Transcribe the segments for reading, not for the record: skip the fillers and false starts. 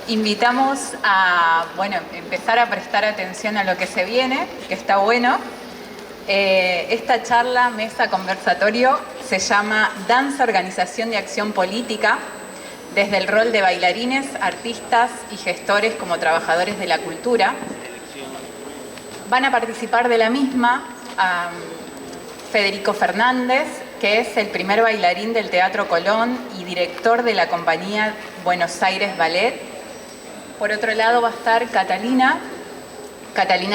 Invitamos a, empezar a prestar atención a lo que se viene, que está bueno. Esta charla, mesa, conversatorio, se llama Danza, Organización y Acción Política, desde el rol de bailarines, artistas y gestores como trabajadores de la cultura. Van a participar de la misma Federico Fernández, que es el primer bailarín del Teatro Colón y director de la compañía Buenos Aires Ballet. Por otro lado va a estar Catalina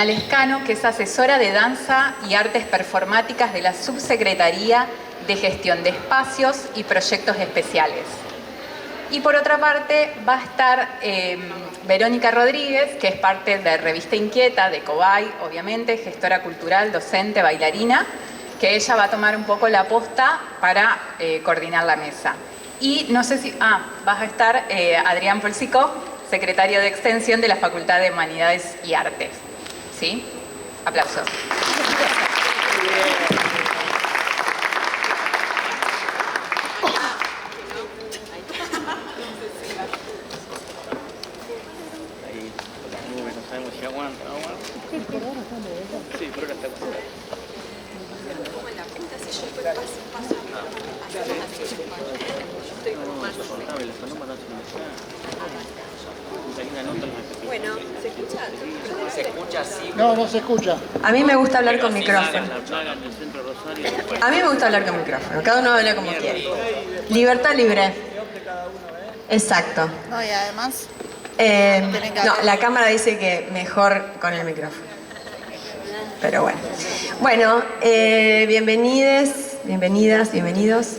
Lescano, que es asesora de danza y artes performáticas de la Subsecretaría de Gestión de Espacios y Proyectos Especiales. Y por otra parte va a estar Verónica Rodríguez, que es parte de Revista Inquieta, de Cobay, obviamente, gestora cultural, docente, bailarina, que ella va a tomar un poco la posta para coordinar la mesa. Y no sé si... va a estar Adrián Polsico, secretario de Extensión de la Facultad de Humanidades y Artes. ¿Sí? Aplausos. Sí, pero ahora está acostada. Como en la punta, si yo paso bueno, ¿se escucha? ¿Se escucha así? No, no se escucha. A mí me gusta hablar con micrófono. A mí me gusta hablar con micrófono. Cada uno habla como quiere. Libertad libre. Exacto. No, y además... No, la cámara dice que mejor con el micrófono. Pero bueno. Bueno, bienvenides, bienvenidas, bienvenidos.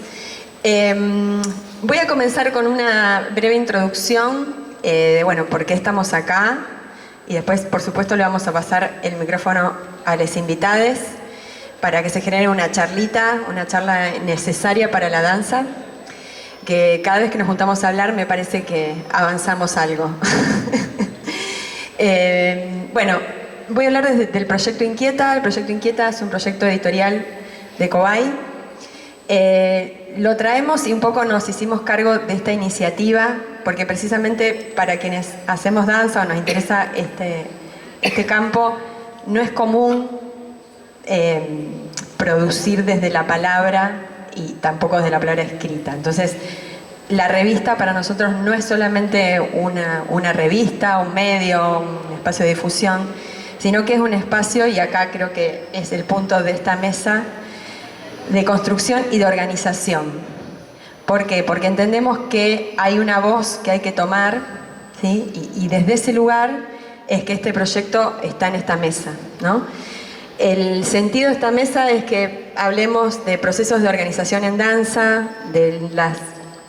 Voy a comenzar con una breve introducción de, por qué estamos acá. Y después, por supuesto, le vamos a pasar el micrófono a los invitados para que se genere una charlita, una charla necesaria para la danza. Que cada vez que nos juntamos a hablar me parece que avanzamos algo. Voy a hablar del Proyecto Inquieta. El Proyecto Inquieta es un proyecto editorial de Cobay. Lo traemos y un poco nos hicimos cargo de esta iniciativa porque precisamente para quienes hacemos danza o nos interesa este campo, no es común producir desde la palabra y tampoco desde la palabra escrita. Entonces, la revista para nosotros no es solamente una revista, un medio, un espacio de difusión, sino que es un espacio, y acá creo que es el punto de esta mesa, de construcción y de organización. ¿Por qué? Porque entendemos que hay una voz que hay que tomar, ¿sí? Y desde ese lugar es que este proyecto está en esta mesa, ¿no? El sentido de esta mesa es que hablemos de procesos de organización en danza, de las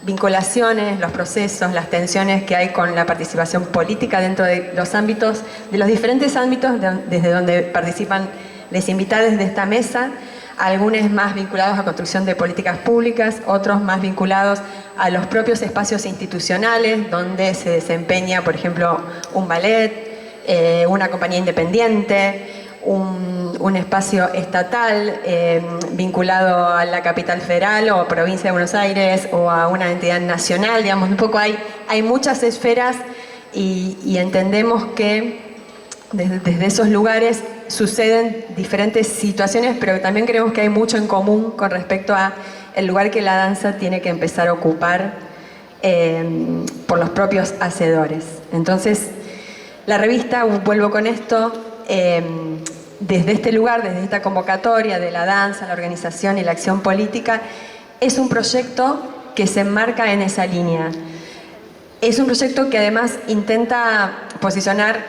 vinculaciones, los procesos, las tensiones que hay con la participación política dentro de los ámbitos, de los diferentes ámbitos desde donde participan los invitados de esta mesa, algunos más vinculados a construcción de políticas públicas, otros más vinculados a los propios espacios institucionales donde se desempeña, por ejemplo, un ballet, una compañía independiente, un espacio estatal vinculado a la capital federal o provincia de Buenos Aires o a una entidad nacional, digamos, un poco hay muchas esferas y entendemos que desde esos lugares suceden diferentes situaciones, pero también creemos que hay mucho en común con respecto a el lugar que la danza tiene que empezar a ocupar por los propios hacedores. Entonces, la revista, vuelvo con esto, desde este lugar, desde esta convocatoria de la danza, la organización y la acción política, es un proyecto que se enmarca en esa línea. Es un proyecto que además intenta posicionarse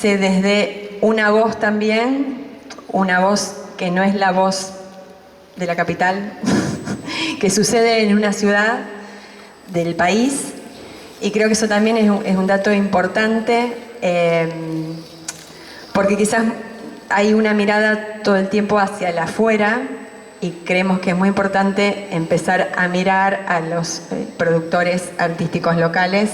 desde una voz también, una voz que no es la voz de la capital, que sucede en una ciudad del país, y creo que eso también es un dato importante, porque quizás hay una mirada todo el tiempo hacia el afuera y creemos que es muy importante empezar a mirar a los productores artísticos locales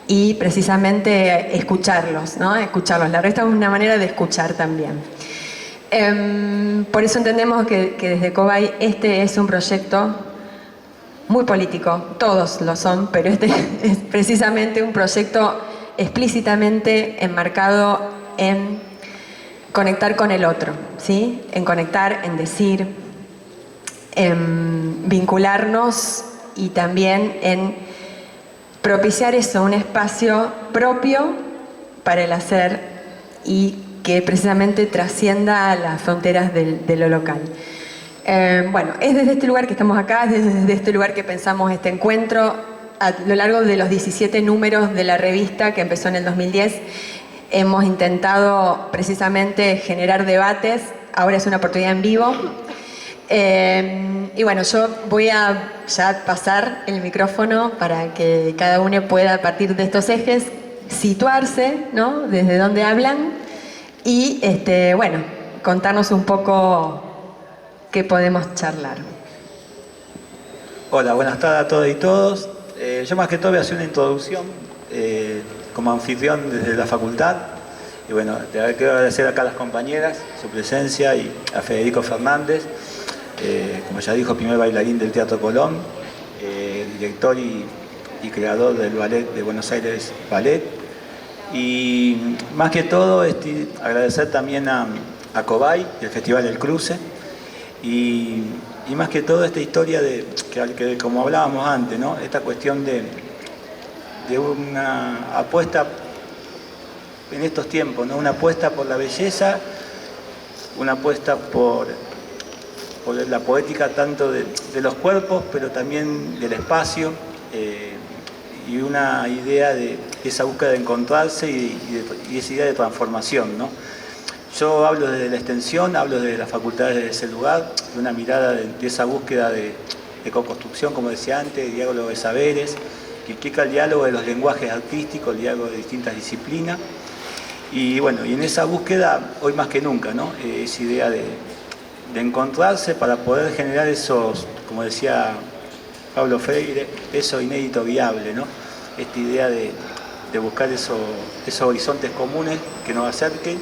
y precisamente escucharlos, ¿no? Escucharlos. La revista es una manera de escuchar también. Por eso entendemos que desde Cobay este es un proyecto muy político, todos lo son, pero este es precisamente un proyecto explícitamente enmarcado en conectar con el otro, ¿sí? En conectar, en decir, en vincularnos y también en propiciar eso, un espacio propio para el hacer y que precisamente trascienda las fronteras de lo local. Bueno, es desde este lugar que estamos acá, es desde este lugar que pensamos este encuentro. A lo largo de los 17 números de la revista que empezó en el 2010, hemos intentado precisamente generar debates. Ahora es una oportunidad en vivo. Y bueno, yo voy a ya pasar el micrófono para que cada uno pueda, a partir de estos ejes, situarse, ¿no? Desde dónde hablan y, bueno, contarnos un poco qué podemos charlar. Hola, buenas tardes a todas y todos. Yo más que todo voy a hacer una introducción como anfitrión desde la facultad. Y bueno, quiero agradecer acá a las compañeras su presencia y a Federico Fernández, como ya dijo, primer bailarín del Teatro Colón, director y creador del ballet de Buenos Aires Ballet. Y más que todo agradecer también a Cobay, el Festival del Cruce. Y más que todo esta historia que como hablábamos antes, ¿no? Esta cuestión de una apuesta en estos tiempos, ¿no? Una apuesta por la belleza, una apuesta por la poética tanto de los cuerpos, pero también del espacio, y una idea de esa búsqueda de encontrarse y esa idea de transformación, ¿no? Yo hablo desde la extensión, hablo desde las facultades de ese lugar, de una mirada de esa búsqueda de co-construcción, como decía antes, diálogo de saberes, que implica el diálogo de los lenguajes artísticos, el diálogo de distintas disciplinas. Y bueno, y en esa búsqueda, hoy más que nunca, ¿no? Esa idea de encontrarse para poder generar esos, como decía Pablo Freire, eso inédito viable, ¿no? Esta idea de buscar esos horizontes comunes que nos acerquen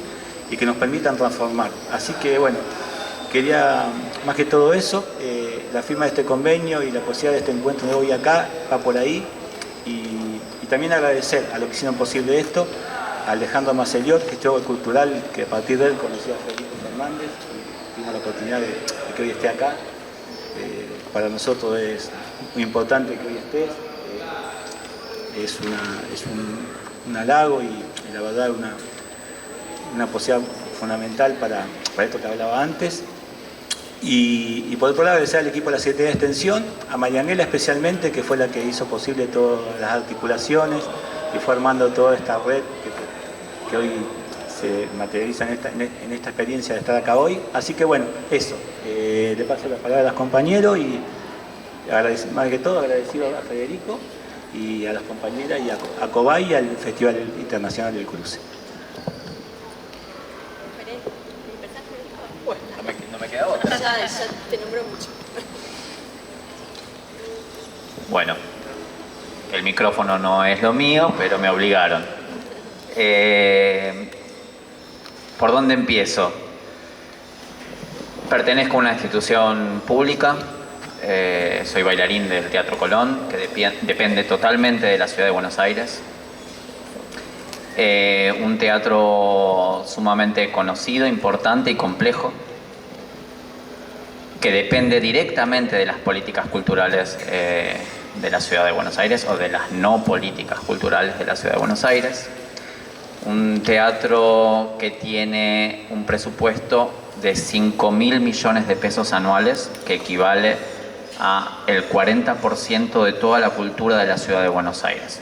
y que nos permitan transformar. Así que bueno, quería más que todo eso, la firma de este convenio y la posibilidad de este encuentro de hoy acá va por ahí, y también agradecer a los que hicieron posible esto, a Alejandro Maceliot, gestor cultural, que a partir de él conocí a Federico Fernández y tuvimos la oportunidad de que hoy esté acá. Para nosotros es muy importante que hoy estés, es un halago y la verdad una posibilidad fundamental para esto que hablaba antes. Y por otro lado, agradecer al equipo de la Secretaría de Extensión, a Marianela especialmente, que fue la que hizo posible todas las articulaciones y fue armando toda esta red que hoy se materializa en esta experiencia de estar acá hoy. Así que bueno, eso. Le paso la palabra a los compañeros y más que todo agradecido a Federico y a las compañeras y a Cobay y al Festival Internacional del Cruce. Bueno, no me queda otra. Ya te nombró mucho. Bueno, el micrófono no es lo mío, pero me obligaron. ¿Por dónde empiezo? Pertenezco a una institución pública, soy bailarín del Teatro Colón, que depende totalmente de la ciudad de Buenos Aires. Un teatro sumamente conocido, importante y complejo, que depende directamente de las políticas culturales de la ciudad de Buenos Aires o de las no políticas culturales de la ciudad de Buenos Aires. Un teatro que tiene un presupuesto de 5.000 millones de pesos anuales, que equivale a el 40% de toda la cultura de la ciudad de Buenos Aires.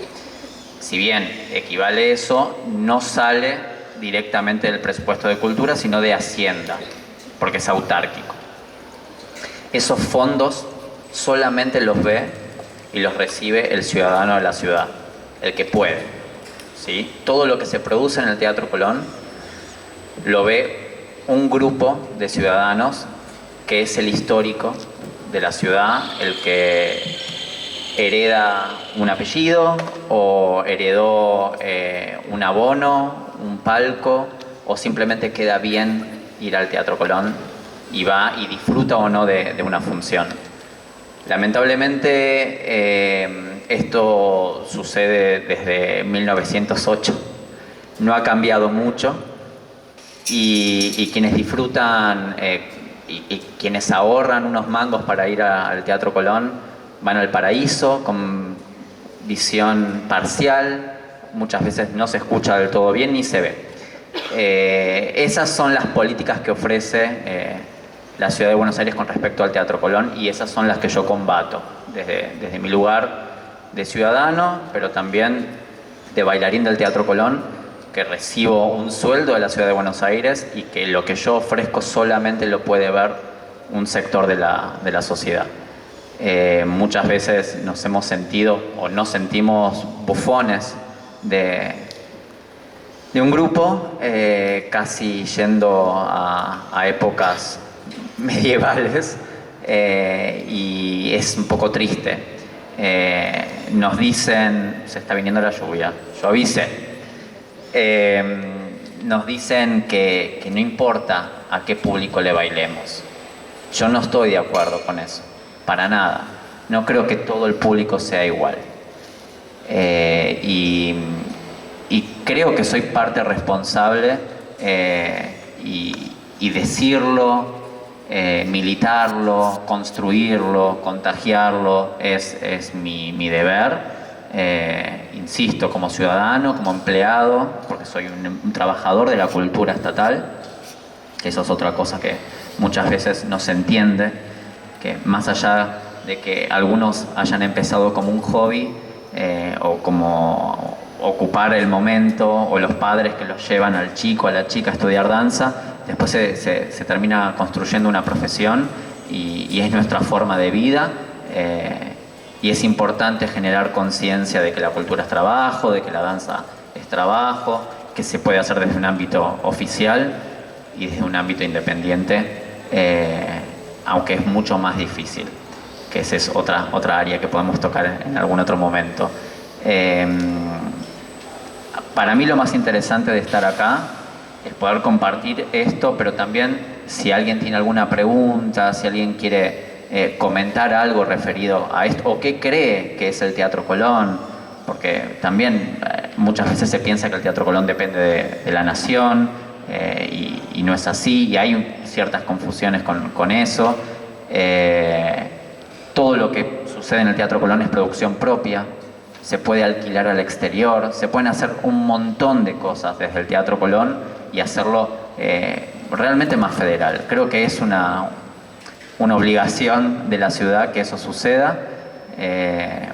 Si bien equivale eso, no sale directamente del presupuesto de cultura, sino de Hacienda, porque es autárquico. Esos fondos solamente los ve y los recibe el ciudadano de la ciudad, el que puede, ¿sí? Todo lo que se produce en el Teatro Colón lo ve un grupo de ciudadanos que es el histórico de la ciudad, el que hereda un apellido o heredó un abono, un palco, o simplemente queda bien ir al Teatro Colón y va y disfruta o no de una función. Lamentablemente esto sucede desde 1908, no ha cambiado mucho y quienes disfrutan y quienes ahorran unos mangos para ir al Teatro Colón van al paraíso con visión parcial, muchas veces no se escucha del todo bien ni se ve. Esas son las políticas que ofrece la Ciudad de Buenos Aires con respecto al Teatro Colón y esas son las que yo combato desde mi lugar de ciudadano, pero también de bailarín del Teatro Colón, que recibo un sueldo de la Ciudad de Buenos Aires y que lo que yo ofrezco solamente lo puede ver un sector de la sociedad. Muchas veces nos hemos sentido o nos sentimos bufones de un grupo, casi yendo a épocas medievales, y es un poco triste. Nos dicen, se está viniendo la lluvia, yo avisé, nos dicen que no importa a qué público le bailemos. Yo no estoy de acuerdo con eso, para nada. No creo que todo el público sea igual. Y creo que soy parte responsable y decirlo, militarlo, construirlo, contagiarlo es mi deber. Insisto, como ciudadano, como empleado, porque soy un trabajador de la cultura estatal, que eso es otra cosa que muchas veces no se entiende, que más allá de que algunos hayan empezado como un hobby o como ocupar el momento, o los padres que los llevan al chico, a la chica a estudiar danza, después se termina construyendo una profesión y es nuestra forma de vida, y es importante generar conciencia de que la cultura es trabajo, de que la danza es trabajo, que se puede hacer desde un ámbito oficial y desde un ámbito independiente, aunque es mucho más difícil, que esa es otra área que podemos tocar en algún otro momento. Para mí lo más interesante de estar acá es poder compartir esto, pero también si alguien tiene alguna pregunta, si alguien quiere comentar algo referido a esto, o qué cree que es el Teatro Colón, porque también muchas veces se piensa que el Teatro Colón depende de la nación, y no es así, y hay ciertas confusiones con eso. Todo lo que sucede en el Teatro Colón es producción propia, se puede alquilar al exterior, se pueden hacer un montón de cosas desde el Teatro Colón y hacerlo realmente más federal. Creo que es una obligación de la ciudad que eso suceda.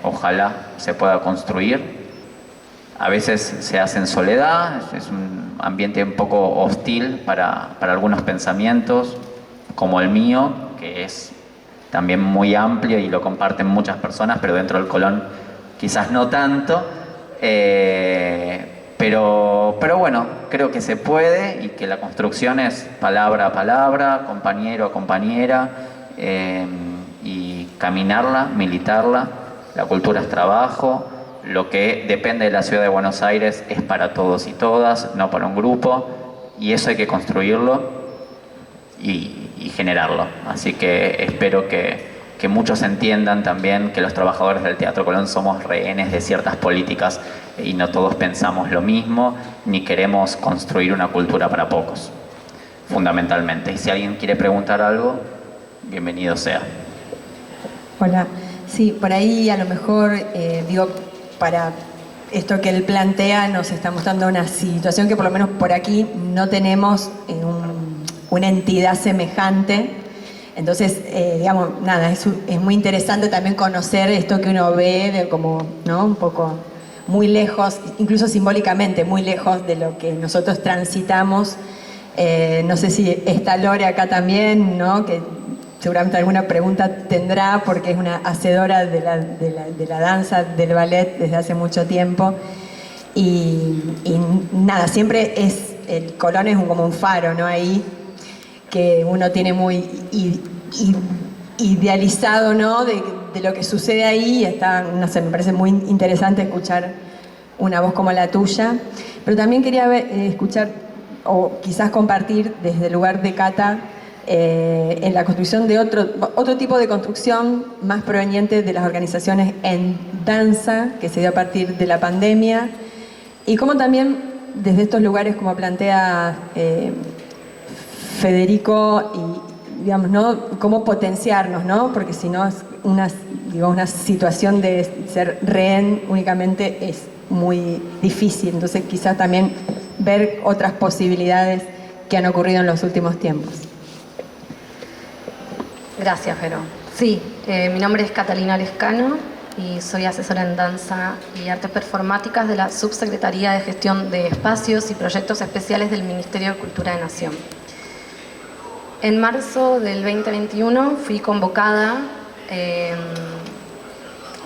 Ojalá se pueda construir. A veces se hace en soledad, es un ambiente un poco hostil para algunos pensamientos, como el mío, que es también muy amplio y lo comparten muchas personas, pero dentro del Colón quizás no tanto, pero bueno, creo que se puede y que la construcción es palabra a palabra, compañero a compañera, y caminarla, militarla. La cultura es trabajo, lo que depende de la Ciudad de Buenos Aires es para todos y todas, no para un grupo, y eso hay que construirlo y generarlo. Así que espero que muchos entiendan también que los trabajadores del Teatro Colón somos rehenes de ciertas políticas y no todos pensamos lo mismo, ni queremos construir una cultura para pocos, fundamentalmente. Y si alguien quiere preguntar algo, bienvenido sea. Hola, sí, por ahí a lo mejor, digo, para esto que él plantea, nos está mostrando una situación que por lo menos por aquí no tenemos una entidad semejante. Entonces, digamos, nada, es muy interesante también conocer esto que uno ve de como, ¿no? Un poco muy lejos, incluso simbólicamente, muy lejos de lo que nosotros transitamos. No sé si está Lore acá también, ¿no? Que seguramente alguna pregunta tendrá porque es una hacedora de la danza, del ballet desde hace mucho tiempo. Y nada, siempre el Colón es como un faro, ¿no? Ahí que uno tiene muy idealizado, ¿no? de lo que sucede ahí, y está, no sé, me parece muy interesante escuchar una voz como la tuya, pero también quería escuchar o quizás compartir desde el lugar de Cata en la construcción de otro tipo de construcción más proveniente de las organizaciones en danza que se dio a partir de la pandemia, y cómo también desde estos lugares, como plantea Federico, y digamos, ¿no?, cómo potenciarnos, ¿no?, porque si no es una situación de ser rehén únicamente es muy difícil. Entonces quizás también ver otras posibilidades que han ocurrido en los últimos tiempos. Gracias, Vero. Sí, mi nombre es Catalina Lescano y soy asesora en danza y artes performáticas de la Subsecretaría de Gestión de Espacios y Proyectos Especiales del Ministerio de Cultura de Nación. En marzo del 2021 fui convocada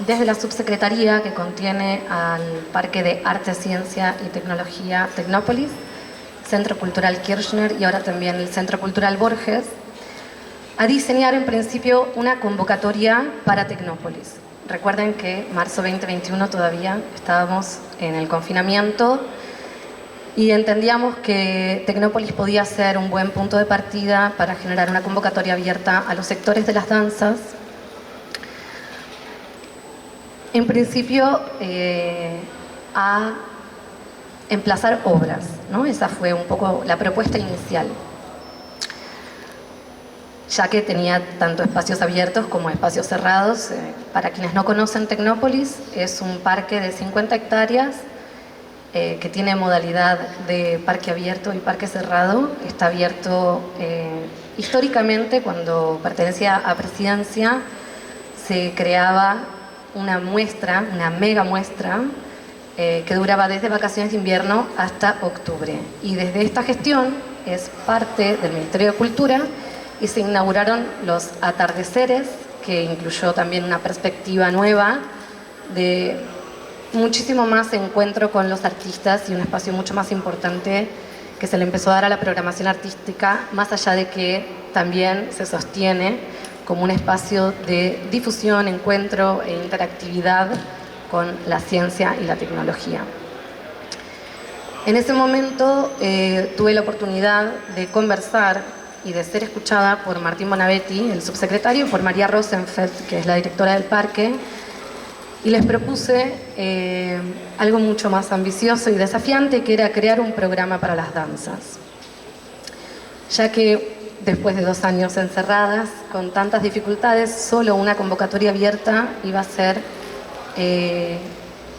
desde la Subsecretaría, que contiene al Parque de Arte, Ciencia y Tecnología Tecnópolis, Centro Cultural Kirchner y ahora también el Centro Cultural Borges, a diseñar en principio una convocatoria para Tecnópolis. Recuerden que marzo 2021 todavía estábamos en el confinamiento y entendíamos que Tecnópolis podía ser un buen punto de partida para generar una convocatoria abierta a los sectores de las danzas. En principio, a emplazar obras, ¿no? Esa fue un poco la propuesta inicial, ya que tenía tanto espacios abiertos como espacios cerrados. Para quienes no conocen, Tecnópolis es un parque de 50 hectáreas que tiene modalidad de parque abierto y parque cerrado. Está abierto históricamente, cuando pertenecía a Presidencia, se creaba una muestra, una mega muestra, que duraba desde vacaciones de invierno hasta octubre. Y desde esta gestión es parte del Ministerio de Cultura y se inauguraron los atardeceres, que incluyó también una perspectiva nueva de muchísimo más encuentro con los artistas y un espacio mucho más importante que se le empezó a dar a la programación artística, más allá de que también se sostiene como un espacio de difusión, encuentro e interactividad con la ciencia y la tecnología. En ese momento tuve la oportunidad de conversar y de ser escuchada por Martín Bonavetti, el subsecretario, y por María Rosenfeld, que es la directora del parque, y les propuse algo mucho más ambicioso y desafiante, que era crear un programa para las danzas, ya que después de 2 años encerradas, con tantas dificultades, solo una convocatoria abierta iba a ser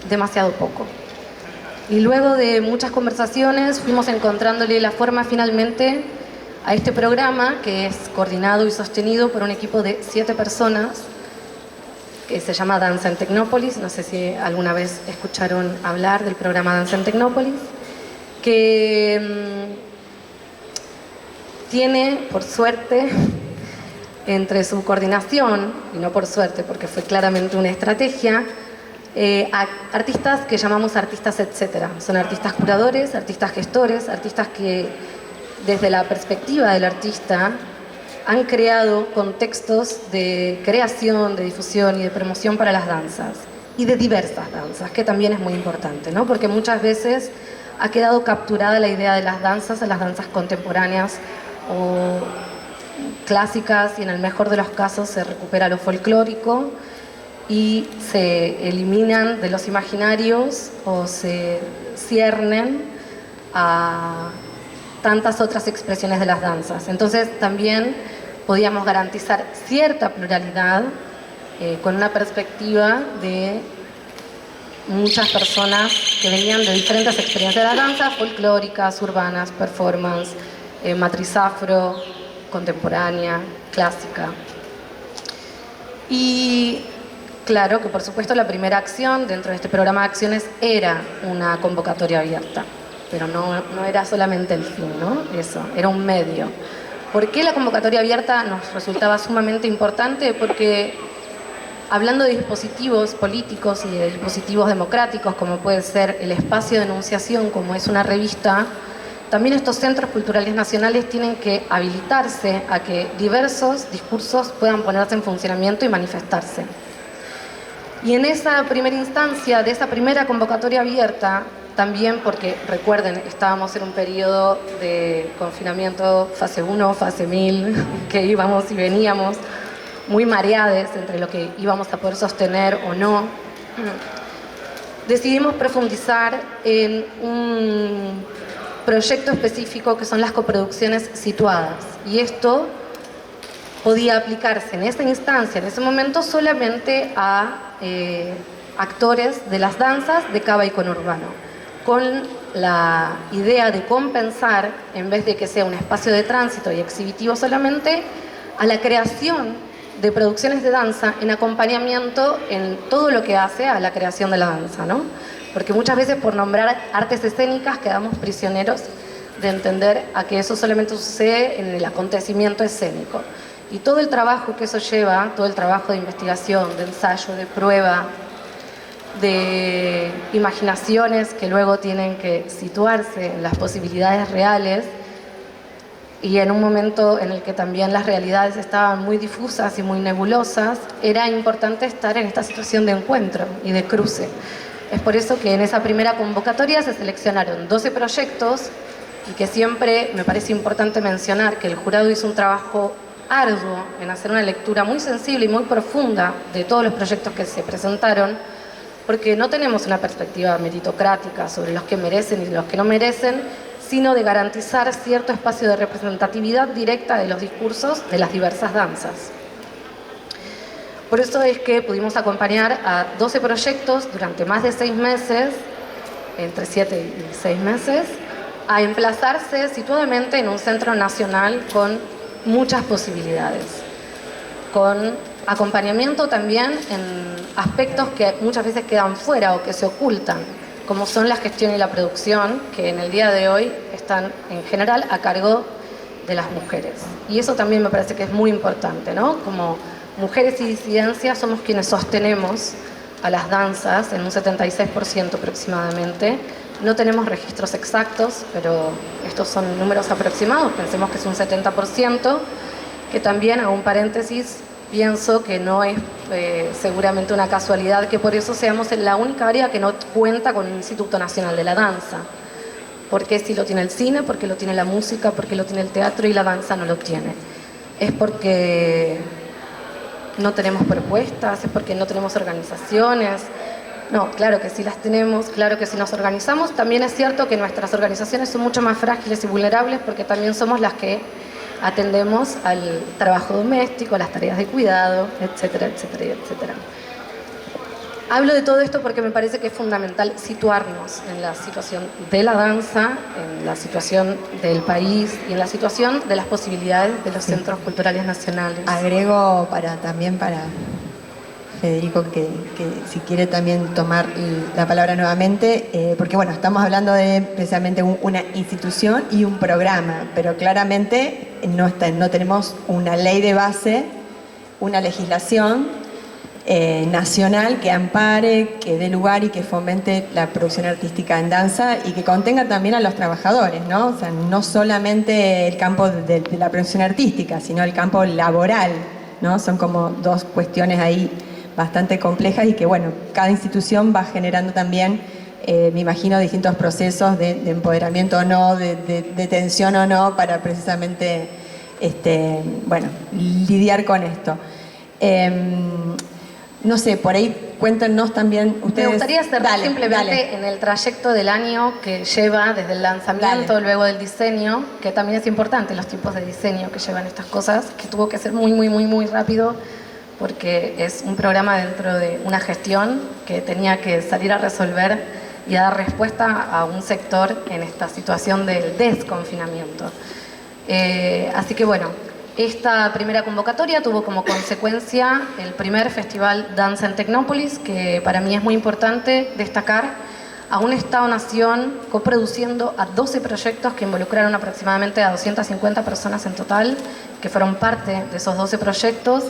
demasiado poco. Y luego de muchas conversaciones fuimos encontrándole la forma finalmente a este programa, que es coordinado y sostenido por un equipo de 7 personas, que se llama Danza en Tecnópolis. No sé si alguna vez escucharon hablar del programa Danza en Tecnópolis, que tiene, por suerte, entre su coordinación, y no por suerte porque fue claramente una estrategia, a artistas que llamamos artistas etcétera. Son artistas curadores, artistas gestores, artistas que desde la perspectiva del artista han creado contextos de creación, de difusión y de promoción para las danzas, y de diversas danzas, que también es muy importante, ¿no? Porque muchas veces ha quedado capturada la idea de las danzas en las danzas contemporáneas o clásicas, y en el mejor de los casos se recupera lo folclórico y se eliminan de los imaginarios o se ciernen a tantas otras expresiones de las danzas. Entonces también podíamos garantizar cierta pluralidad con una perspectiva de muchas personas que venían de diferentes experiencias de las danzas, folclóricas, urbanas, performance, matriz afro, contemporánea, clásica. Y claro que por supuesto la primera acción dentro de este programa de acciones era una convocatoria abierta, pero no era solamente el fin, ¿no? Eso, era un medio. ¿Por qué la convocatoria abierta nos resultaba sumamente importante? Porque hablando de dispositivos políticos y de dispositivos democráticos, como puede ser el espacio de enunciación, como es una revista, también estos centros culturales nacionales tienen que habilitarse a que diversos discursos puedan ponerse en funcionamiento y manifestarse. Y en esa primera instancia, de esa primera convocatoria abierta, también porque, recuerden, estábamos en un periodo de confinamiento fase 1, fase 1000, que íbamos y veníamos muy mareades entre lo que íbamos a poder sostener o no. Decidimos profundizar en un proyecto específico que son las coproducciones situadas. Y esto podía aplicarse en esa instancia, en ese momento, solamente a actores de las danzas de cava y conurbano, con la idea de compensar, en vez de que sea un espacio de tránsito y exhibitivo solamente, a la creación de producciones de danza en acompañamiento en todo lo que hace a la creación de la danza, ¿no? Porque muchas veces, por nombrar artes escénicas, quedamos prisioneros de entender a que eso solamente sucede en el acontecimiento escénico. Y todo el trabajo que eso lleva, todo el trabajo de investigación, de ensayo, de prueba, de imaginaciones que luego tienen que situarse en las posibilidades reales, y en un momento en el que también las realidades estaban muy difusas y muy nebulosas, era importante estar en esta situación de encuentro y de cruce. Es por eso que en esa primera convocatoria se seleccionaron 12 proyectos, y que siempre me parece importante mencionar que el jurado hizo un trabajo arduo en hacer una lectura muy sensible y muy profunda de todos los proyectos que se presentaron, porque no tenemos una perspectiva meritocrática sobre los que merecen y los que no merecen, sino de garantizar cierto espacio de representatividad directa de los discursos de las diversas danzas. Por eso es que pudimos acompañar a 12 proyectos durante más de 6 meses, entre 7 y 6 meses, a emplazarse situadamente en un centro nacional con muchas posibilidades, con acompañamiento también en aspectos que muchas veces quedan fuera o que se ocultan, como son la gestión y la producción, que en el día de hoy están en general a cargo de las mujeres. Y eso también me parece que es muy importante, ¿no? Como mujeres y disidencias somos quienes sostenemos a las danzas en un 76% aproximadamente. No tenemos registros exactos, pero estos son números aproximados, pensemos que es un 70%, que también, hago un paréntesis, pienso que no es seguramente una casualidad que por eso seamos la única área que no cuenta con un Instituto Nacional de la Danza. Porque si lo tiene el cine, porque lo tiene la música, porque lo tiene el teatro, y la danza no lo tiene. Es porque no tenemos propuestas, es porque no tenemos organizaciones. No, claro que sí las tenemos, claro que sí nos organizamos. También es cierto que nuestras organizaciones son mucho más frágiles y vulnerables, porque también somos las que atendemos al trabajo doméstico, a las tareas de cuidado, etcétera, etcétera, etcétera. Hablo de todo esto porque me parece que es fundamental situarnos en la situación de la danza, en la situación del país y en la situación de las posibilidades de los centros culturales nacionales. Agrego también para Federico que si quiere también tomar la palabra nuevamente, porque bueno, estamos hablando de precisamente una institución y un programa, pero claramente no tenemos una ley de base, una legislación nacional que ampare, que dé lugar y que fomente la producción artística en danza y que contenga también a los trabajadores, ¿no? O sea, no solamente el campo de la producción artística, sino el campo laboral, ¿no? Son como dos cuestiones ahí bastante complejas y que, bueno, cada institución va generando también, me imagino, distintos procesos de empoderamiento o no, de tensión o no, para precisamente, bueno, lidiar con esto. No sé, por ahí cuéntenos también ustedes. Me gustaría cerrar simplemente en el trayecto del año que lleva desde el lanzamiento, luego del diseño, que también es importante los tipos de diseño que llevan estas cosas, que tuvo que ser muy, muy, muy, muy rápido, porque es un programa dentro de una gestión que tenía que salir a resolver y a dar respuesta a un sector en esta situación del desconfinamiento. Así que bueno, esta primera convocatoria tuvo como consecuencia el primer festival Danza en Tecnópolis, que para mí es muy importante destacar, a un Estado-Nación coproduciendo a 12 proyectos que involucraron aproximadamente a 250 personas en total, que fueron parte de esos 12 proyectos,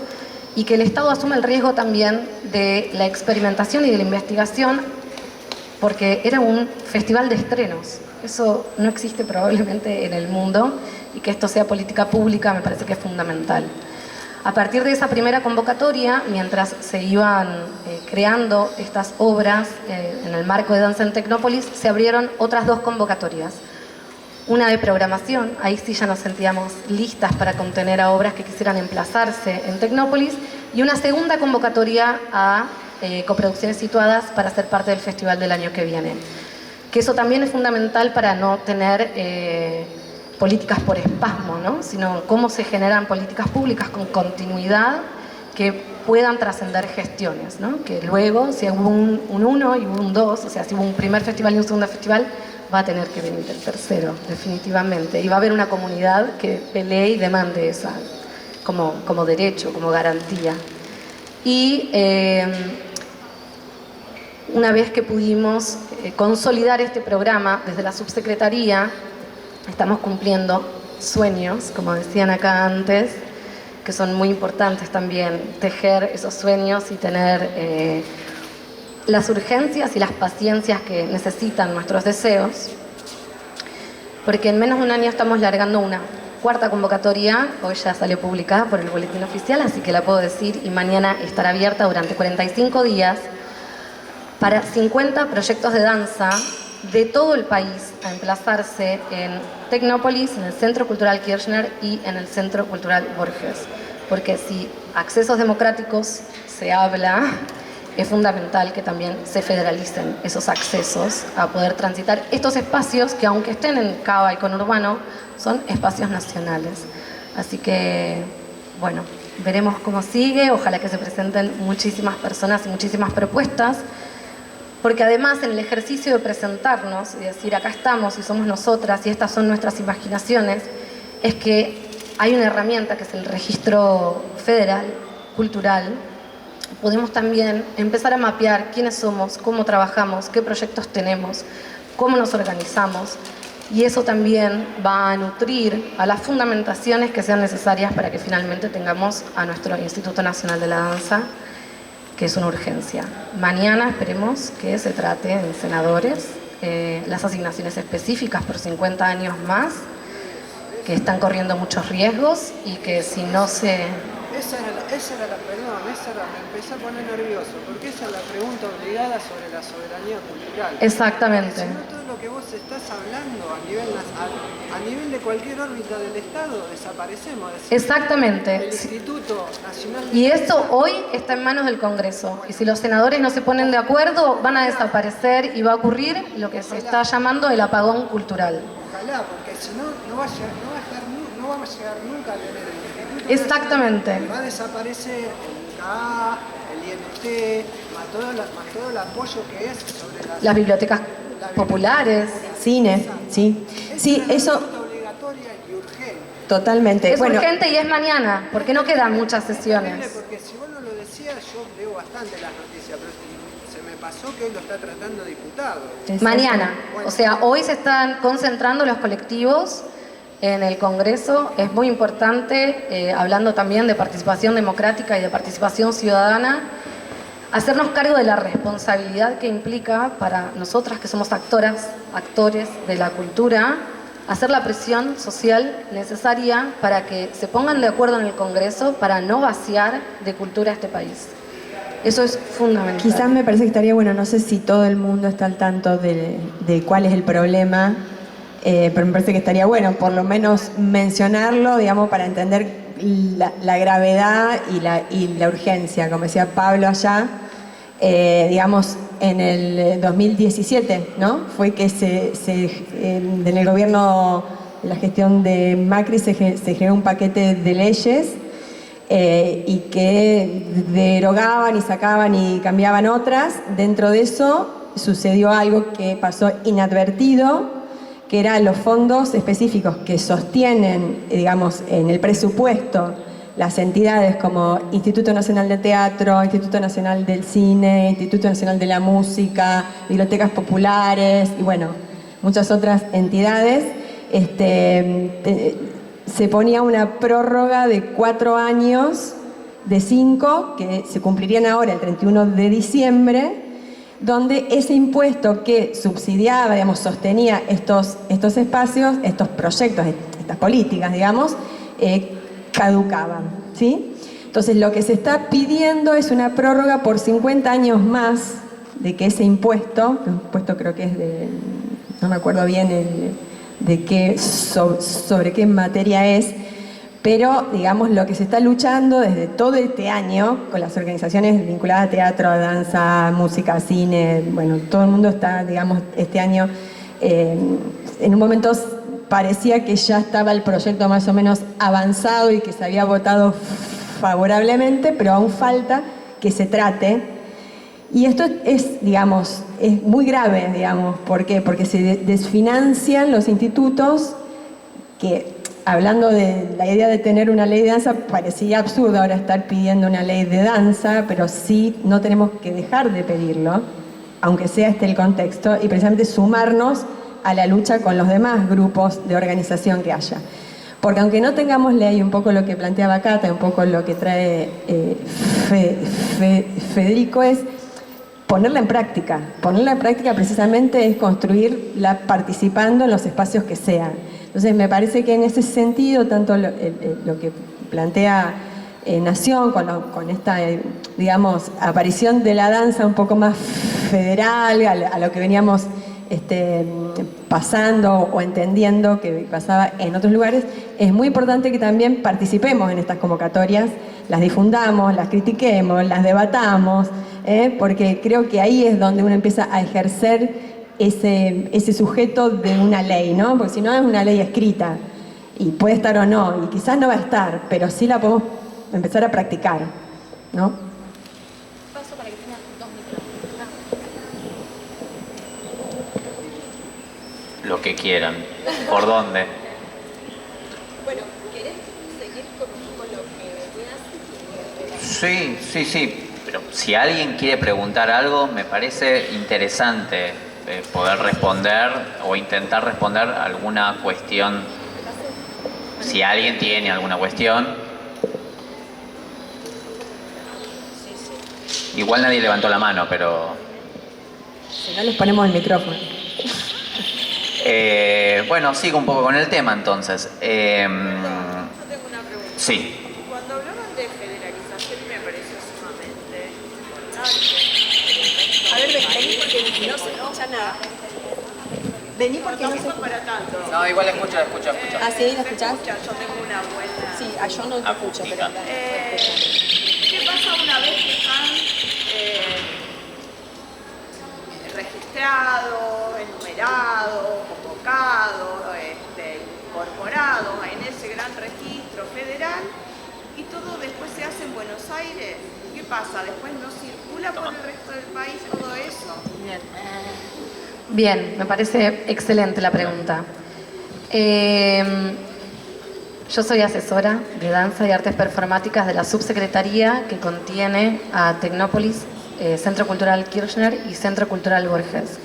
y que el Estado asume el riesgo también de la experimentación y de la investigación, porque era un festival de estrenos. Eso no existe probablemente en el mundo, y que esto sea política pública me parece que es fundamental. A partir de esa primera convocatoria, mientras se iban creando estas obras en el marco de Danza en Tecnópolis, se abrieron otras 2 convocatorias. Una de programación, ahí sí ya nos sentíamos listas para contener a obras que quisieran emplazarse en Tecnópolis, y una segunda convocatoria a coproducciones situadas para ser parte del festival del año que viene. Que eso también es fundamental para no tener políticas por espasmo, ¿no? Sino cómo se generan políticas públicas con continuidad que puedan trascender gestiones, ¿no? Que luego, si hubo un 1 y un 2, o sea, si hubo un primer festival y un segundo festival, va a tener que venir el tercero, definitivamente. Y va a haber una comunidad que pelee y demande esa como derecho, como garantía. Y una vez que pudimos consolidar este programa desde la subsecretaría, estamos cumpliendo sueños, como decían acá antes, que son muy importantes también, tejer esos sueños y tener las urgencias y las paciencias que necesitan nuestros deseos, porque en menos de un año estamos largando una 4ª convocatoria, hoy ya salió publicada por el boletín oficial, así que la puedo decir, y mañana estará abierta durante 45 días para 50 proyectos de danza de todo el país a emplazarse en Tecnópolis, en el Centro Cultural Kirchner y en el Centro Cultural Borges. Porque si accesos democráticos se habla, es fundamental que también se federalicen esos accesos a poder transitar estos espacios que, aunque estén en Cava y conurbano, son espacios nacionales. Así que, bueno, veremos cómo sigue. Ojalá que se presenten muchísimas personas y muchísimas propuestas, porque además en el ejercicio de presentarnos y decir acá estamos y somos nosotras y estas son nuestras imaginaciones, es que hay una herramienta que es el registro federal, cultural. Podemos también empezar a mapear quiénes somos, cómo trabajamos, qué proyectos tenemos, cómo nos organizamos, y eso también va a nutrir a las fundamentaciones que sean necesarias para que finalmente tengamos a nuestro Instituto Nacional de la Danza, que es una urgencia. Mañana esperemos que se trate en senadores las asignaciones específicas por 50 años más, que están corriendo muchos riesgos y que si no se... Esa era me empecé a poner nervioso, porque esa es la pregunta obligada sobre la soberanía cultural. Exactamente. Si no, todo lo que vos estás hablando a nivel de cualquier órbita del Estado, desaparecemos. Exactamente. El Instituto Nacional... Y eso hoy está en manos del Congreso. Y si los senadores no se ponen de acuerdo, van a desaparecer y va a ocurrir lo que se está llamando el apagón cultural. Ojalá, porque si no, no vamos a llegar nunca a tener el Instituto. Exactamente. Va a desaparecer el CAA, el INT, más todo el apoyo que es sobre las bibliotecas populares. Cine, sí. Sí, eso... obligatoria y urgente. Totalmente. Es urgente y es mañana, porque no quedan muchas sesiones. Porque si vos no lo decías, yo leo bastante las noticias, pero se me pasó que hoy lo está tratando diputado. Mañana. O sea, hoy se están concentrando los colectivos en el Congreso. Es muy importante, hablando también de participación democrática y de participación ciudadana, hacernos cargo de la responsabilidad que implica para nosotras que somos actoras, actores de la cultura, hacer la presión social necesaria para que se pongan de acuerdo en el Congreso para no vaciar de cultura a este país. Eso es fundamental. Quizás me parece que estaría bueno, no sé si todo el mundo está al tanto de cuál es el problema, pero me parece que estaría bueno por lo menos mencionarlo, digamos, para entender la gravedad y la urgencia. Como decía Pablo allá, digamos, en el 2017, ¿no? Fue que en el gobierno, en la gestión de Macri, se generó un paquete de leyes y que derogaban y sacaban y cambiaban otras. Dentro de eso sucedió algo que pasó inadvertido, que eran los fondos específicos que sostienen, digamos, en el presupuesto las entidades como Instituto Nacional de Teatro, Instituto Nacional del Cine, Instituto Nacional de la Música, Bibliotecas Populares y bueno, muchas otras entidades. Se ponía una prórroga de 4 años, de 5, que se cumplirían ahora el 31 de diciembre, donde ese impuesto que subsidiaba, digamos, sostenía estos espacios, estos proyectos, estas políticas, digamos, caducaban, ¿sí? Entonces, lo que se está pidiendo es una prórroga por 50 años más de que ese impuesto creo que es de, no me acuerdo bien de qué, sobre qué materia es, pero digamos lo que se está luchando desde todo este año con las organizaciones vinculadas a teatro, a danza, música, cine, bueno, todo el mundo está, digamos, este año en un momento parecía que ya estaba el proyecto más o menos avanzado y que se había votado favorablemente, pero aún falta que se trate. Y esto es, digamos, es muy grave, digamos. ¿Por qué? Porque se desfinancian los institutos que, hablando de la idea de tener una ley de danza, parecía absurdo ahora estar pidiendo una ley de danza, pero sí no tenemos que dejar de pedirlo, aunque sea este el contexto, y precisamente sumarnos a la lucha con los demás grupos de organización que haya. Porque aunque no tengamos ley, un poco lo que planteaba Cata, un poco lo que trae Federico es ponerla en práctica. Ponerla en práctica precisamente es construirla participando en los espacios que sean. Entonces me parece que en ese sentido, tanto lo que plantea Nación con esta, digamos, aparición de la danza un poco más federal, a lo que veníamos pasando o entendiendo que pasaba en otros lugares, es muy importante que también participemos en estas convocatorias, las difundamos, las critiquemos, las debatamos, porque creo que ahí es donde uno empieza a ejercer ese sujeto de una ley, ¿no? Porque si no es una ley escrita, y puede estar o no, y quizás no va a estar, pero sí la podemos empezar a practicar, ¿no? Paso para que tenga 2 micrófonos. Lo que quieran. ¿Por dónde? Bueno, ¿querés seguir con lo que venías? Sí. Pero si alguien quiere preguntar algo, me parece interesante poder responder o intentar responder alguna cuestión. Si alguien tiene alguna cuestión. Igual nadie levantó la mano, pero... Si no, les ponemos el micrófono. Bueno, sigo un poco con el tema entonces. Yo tengo una pregunta. Sí. Cuando hablaban de federalización me pareció sumamente importante. A ver, vení porque no se escucha nada. Vení porque no se escucha para tanto. No, igual escucha. ¿Ah, sí? ¿La escuchás? Yo tengo una buena... Sí, yo no te escucho, pero... ¿Qué pasa una vez que están registrados, enumerados, convocados, incorporados en ese gran registro federal y todo después se hace en Buenos Aires? ¿Qué pasa? ¿Después no circula por el resto del país todo eso? Bien, me parece excelente la pregunta. Yo soy asesora de danza y artes performáticas de la subsecretaría que contiene a Tecnópolis, Centro Cultural Kirchner y Centro Cultural Borges.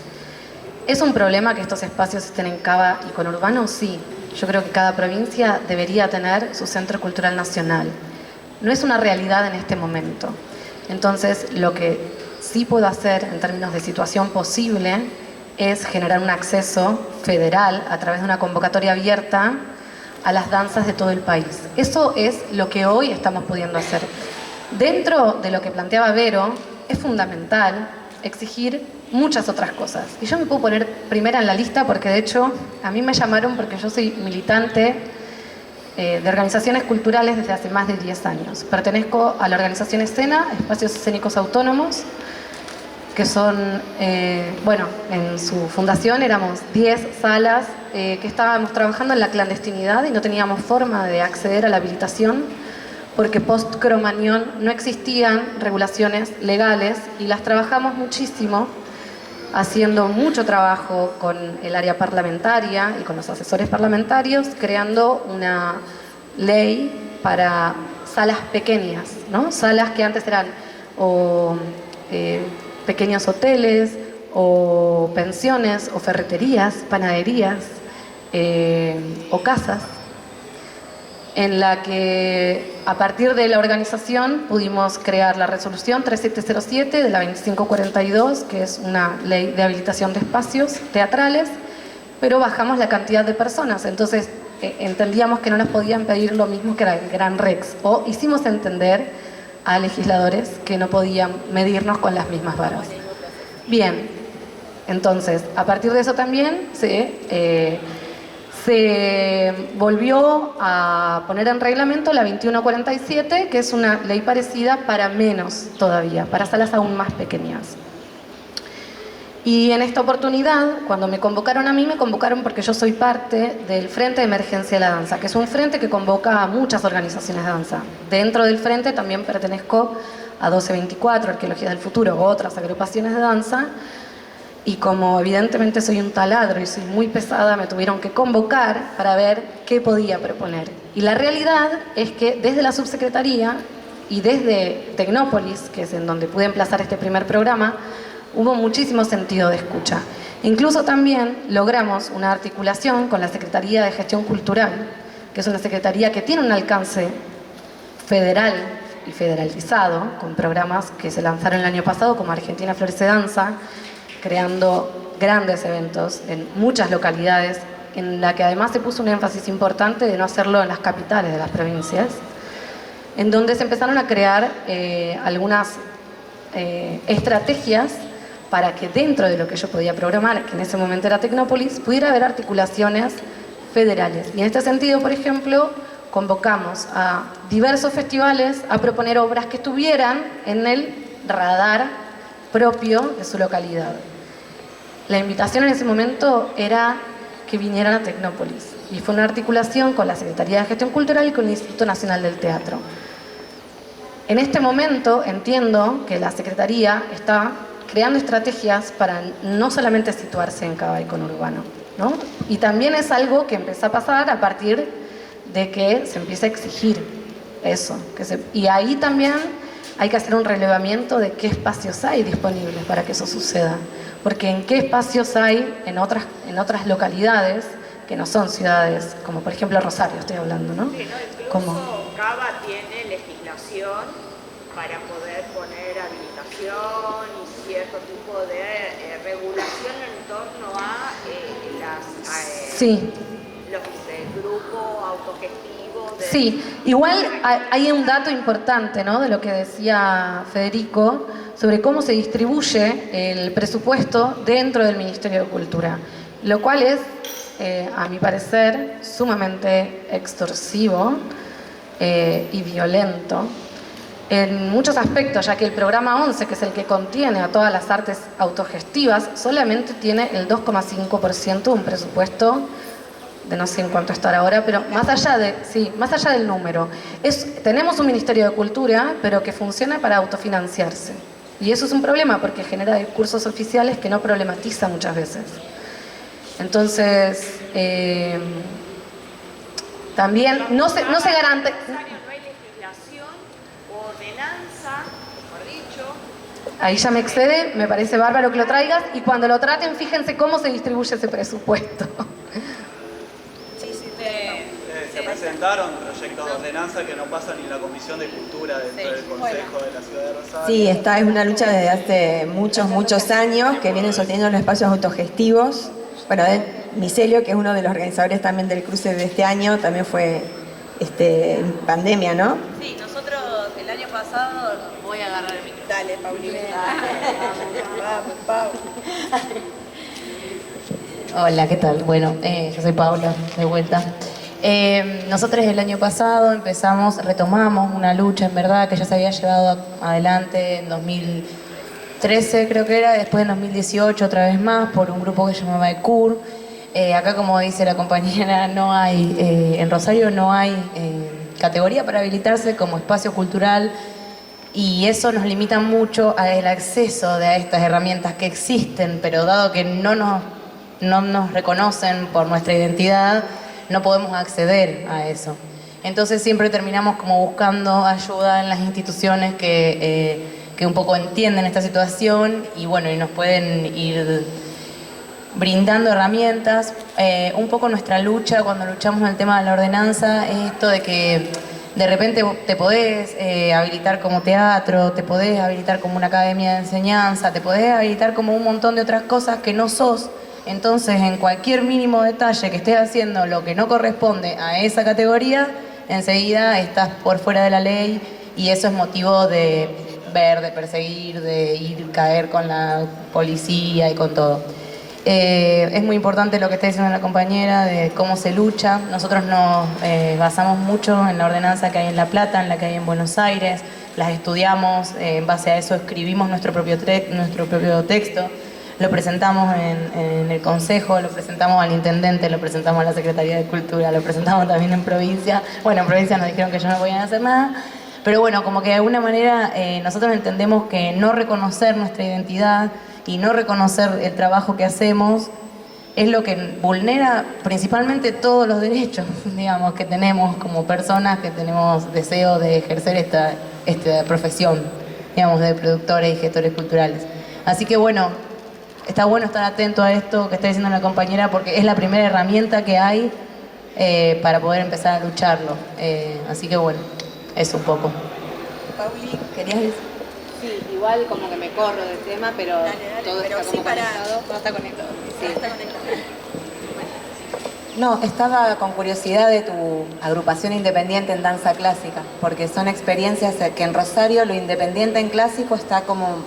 ¿Es un problema que estos espacios estén en Cava y conurbano? Sí. Yo creo que cada provincia debería tener su Centro Cultural Nacional. No es una realidad en este momento. Entonces, lo que sí puedo hacer en términos de situación posible es generar un acceso federal a través de una convocatoria abierta a las danzas de todo el país. Eso es lo que hoy estamos pudiendo hacer. Dentro de lo que planteaba Vero, es fundamental exigir muchas otras cosas. Y yo me puedo poner primera en la lista porque de hecho a mí me llamaron porque yo soy militante de organizaciones culturales desde hace más de 10 años. Pertenezco a la organización Escena, Espacios Escénicos Autónomos, que son, en su fundación éramos 10 salas que estábamos trabajando en la clandestinidad y no teníamos forma de acceder a la habilitación porque post-Cromañón no existían regulaciones legales y las trabajamos muchísimo, haciendo mucho trabajo con el área parlamentaria y con los asesores parlamentarios, creando una ley para salas pequeñas, ¿no? Salas que antes eran pequeños hoteles o pensiones o ferreterías, panaderías o casas, en la que a partir de la organización pudimos crear la resolución 3707 de la 2542, que es una ley de habilitación de espacios teatrales, pero bajamos la cantidad de personas, entonces entendíamos que no nos podían pedir lo mismo que era el Gran Rex, o hicimos entender a legisladores que no podían medirnos con las mismas varas. Bien, entonces, a partir de eso también se volvió a poner en reglamento la 2147, que es una ley parecida para menos todavía, para salas aún más pequeñas. Y en esta oportunidad, cuando me convocaron a mí, me convocaron porque yo soy parte del Frente de Emergencia de la Danza, que es un frente que convoca a muchas organizaciones de danza. Dentro del frente también pertenezco a 1224, Arqueología del Futuro, u otras agrupaciones de danza, y como evidentemente soy un taladro y soy muy pesada, me tuvieron que convocar para ver qué podía proponer. Y la realidad es que desde la subsecretaría y desde Tecnópolis, que es en donde pude emplazar este primer programa, hubo muchísimo sentido de escucha. Incluso también logramos una articulación con la Secretaría de Gestión Cultural, que es una secretaría que tiene un alcance federal y federalizado, con programas que se lanzaron el año pasado, como Argentina Florece Danza, creando grandes eventos en muchas localidades, en la que además se puso un énfasis importante de no hacerlo en las capitales de las provincias, en donde se empezaron a crear algunas estrategias para que dentro de lo que yo podía programar, que en ese momento era Tecnópolis, pudiera haber articulaciones federales. Y en este sentido, por ejemplo, convocamos a diversos festivales a proponer obras que estuvieran en el radar propio de su localidad. La invitación en ese momento era que vinieran a Tecnópolis, y fue una articulación con la Secretaría de Gestión Cultural y con el Instituto Nacional del Teatro. En este momento entiendo que la Secretaría está creando estrategias para no solamente situarse en Cava y conurbano, ¿no? Y también es algo que empezó a pasar a partir de que se empieza a exigir eso. Y ahí también hay que hacer un relevamiento de qué espacios hay disponibles para que eso suceda. Porque en qué espacios hay en otras localidades que no son ciudades, como por ejemplo Rosario, estoy hablando, ¿no? Sí, ¿no? Incluso Cava tiene legislación para poder poner habilitación y cierto tipo de regulación en torno a sí. los grupos autogestivos. Sí, igual hay un dato importante, ¿no?, de lo que decía Federico sobre cómo se distribuye el presupuesto dentro del Ministerio de Cultura, lo cual es, a mi parecer, sumamente extorsivo y violento en muchos aspectos, ya que el programa 11, que es el que contiene a todas las artes autogestivas, solamente tiene el 2,5% de un presupuesto de no sé en cuánto estar ahora, pero más allá del número. Tenemos un Ministerio de Cultura, pero que funciona para autofinanciarse. Y eso es un problema porque genera discursos oficiales que no problematiza muchas veces. Entonces, también no se garantiza. Ahí ya me excede, me parece bárbaro que lo traigas, y cuando lo traten, fíjense cómo se distribuye ese presupuesto. Se presentaron proyectos de ordenanza que no pasan ni la Comisión de Cultura dentro del Consejo de la Ciudad de Rosario. Sí, esta es una lucha desde hace muchos años que vienen sosteniendo los espacios autogestivos. Bueno, Micelio, que es uno de los organizadores también del cruce de este año, también fue pandemia, ¿no? Sí, nosotros el año pasado, voy a agarrar el micrófono. Dale, Paulina. Vamos, Pau. Hola, ¿qué tal? Bueno, yo soy Paula, de vuelta. Nosotros el año pasado retomamos una lucha en verdad que ya se había llevado adelante en 2013 creo que era, después en 2018 otra vez más por un grupo que se llamaba ECUR. Acá, como dice la compañera, no hay, en Rosario no hay categoría para habilitarse como espacio cultural, y eso nos limita mucho al acceso a estas herramientas que existen, pero dado que no nos reconocen por nuestra identidad, no podemos acceder a eso. Entonces siempre terminamos como buscando ayuda en las instituciones que un poco entienden esta situación y bueno, y nos pueden ir brindando herramientas. Un poco nuestra lucha cuando luchamos en el tema de la ordenanza es esto de que de repente te podés habilitar como teatro, te podés habilitar como una academia de enseñanza, te podés habilitar como un montón de otras cosas que no sos. Entonces, en cualquier mínimo detalle que estés haciendo lo que no corresponde a esa categoría, enseguida estás por fuera de la ley y eso es motivo de ver, de perseguir, de ir, caer con la policía y con todo. Es muy importante lo que está diciendo la compañera de cómo se lucha. Nosotros nos basamos mucho en la ordenanza que hay en La Plata, en la que hay en Buenos Aires, las estudiamos, en base a eso escribimos nuestro propio texto, lo presentamos en el Consejo, lo presentamos al Intendente, lo presentamos a la Secretaría de Cultura, lo presentamos también en provincia. Bueno, en provincia nos dijeron que ellos no podían hacer nada, pero bueno, como que de alguna manera nosotros entendemos que no reconocer nuestra identidad y no reconocer el trabajo que hacemos es lo que vulnera principalmente todos los derechos, digamos, que tenemos como personas que tenemos deseo de ejercer esta profesión, digamos, de productores y gestores culturales. Así que bueno, está bueno estar atento a esto que está diciendo la compañera porque es la primera herramienta que hay para poder empezar a lucharlo. Así que bueno, eso un poco. Pauli, ¿querías decir? Sí, igual como que me corro del tema, pero todo está como conectado. Todo está conectado. Sí. Está conectado. No, estaba con curiosidad de tu agrupación independiente en danza clásica, porque son experiencias que en Rosario lo independiente en clásico está como,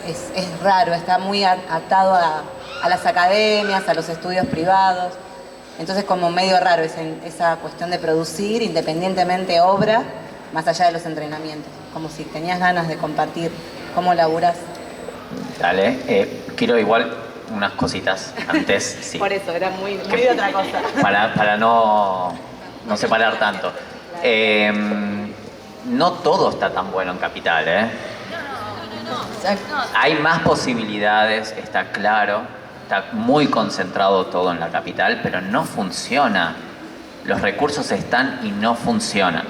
es raro, está muy atado a las academias, a los estudios privados, entonces como medio raro esa cuestión de producir independientemente obra, más allá de los entrenamientos, como si tenías ganas de compartir cómo laburás. Dale, quiero igual unas cositas antes, sí. Por eso, era muy de otra cosa. Para no separar tanto. No todo está tan bueno en Capital, ¿eh? Hay más posibilidades, está claro, está muy concentrado todo en la Capital, pero no funciona. Los recursos están y no funcionan.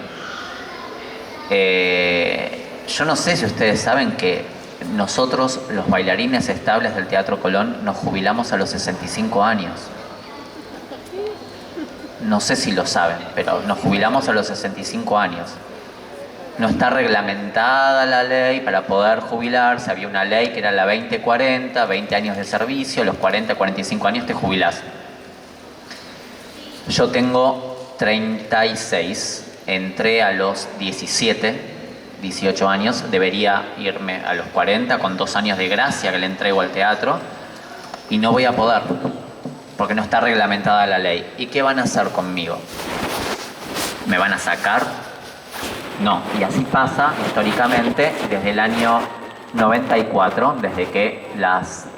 Yo no sé si ustedes saben que nosotros, los bailarines estables del Teatro Colón, nos jubilamos a los 65 años. No sé si lo saben, pero nos jubilamos a los 65 años. No está reglamentada la ley para poder jubilarse. Había una ley que era la 2040, 20 años de servicio, los 40, 45 años te jubilás. Yo tengo 36. Entré a los 17, 18 años, debería irme a los 40 con 2 años de gracia que le entrego al teatro y no voy a poder porque no está reglamentada la ley. ¿Y qué van a hacer conmigo? ¿Me van a sacar? No, y así pasa históricamente desde el año 94, desde que las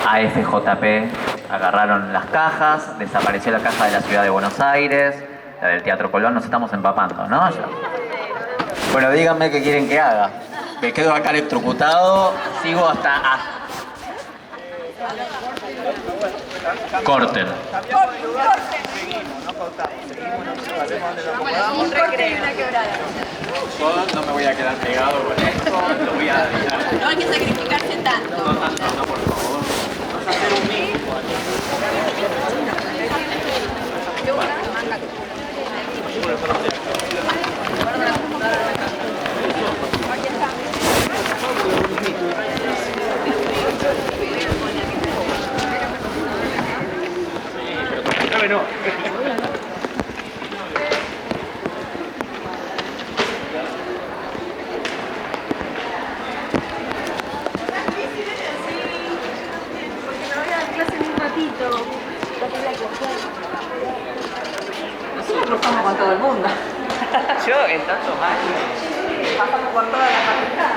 AFJP agarraron las cajas, desapareció la caja de la Ciudad de Buenos Aires, la del Teatro Colón, nos estamos empapando, ¿no? Bueno, díganme qué quieren que haga. Me quedo acá electrocutado, sigo hasta... Corten. Yo no me voy a quedar pegado con esto, lo voy a dejar. No hay que sacrificarse tanto. No tanto, no, por favor. Vamos a hacer un mínimo. No. Nosotros estamos con todo el mundo. Yo en tanto más Pasamos por toda la facultad.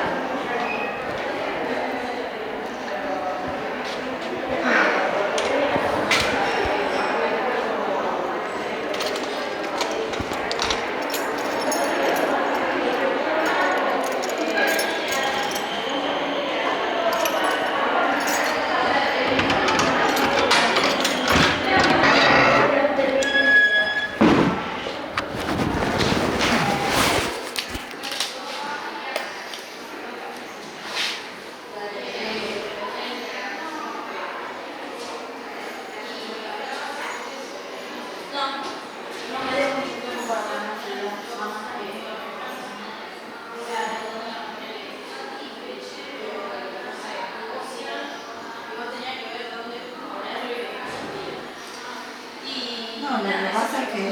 No, lo que pasa es que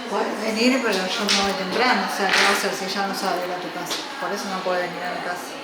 Puedes venir, pero yo me voy temprano, o sea, ¿qué va a hacer si ella no sabe ir a tu casa? Por eso no puede venir a mi casa.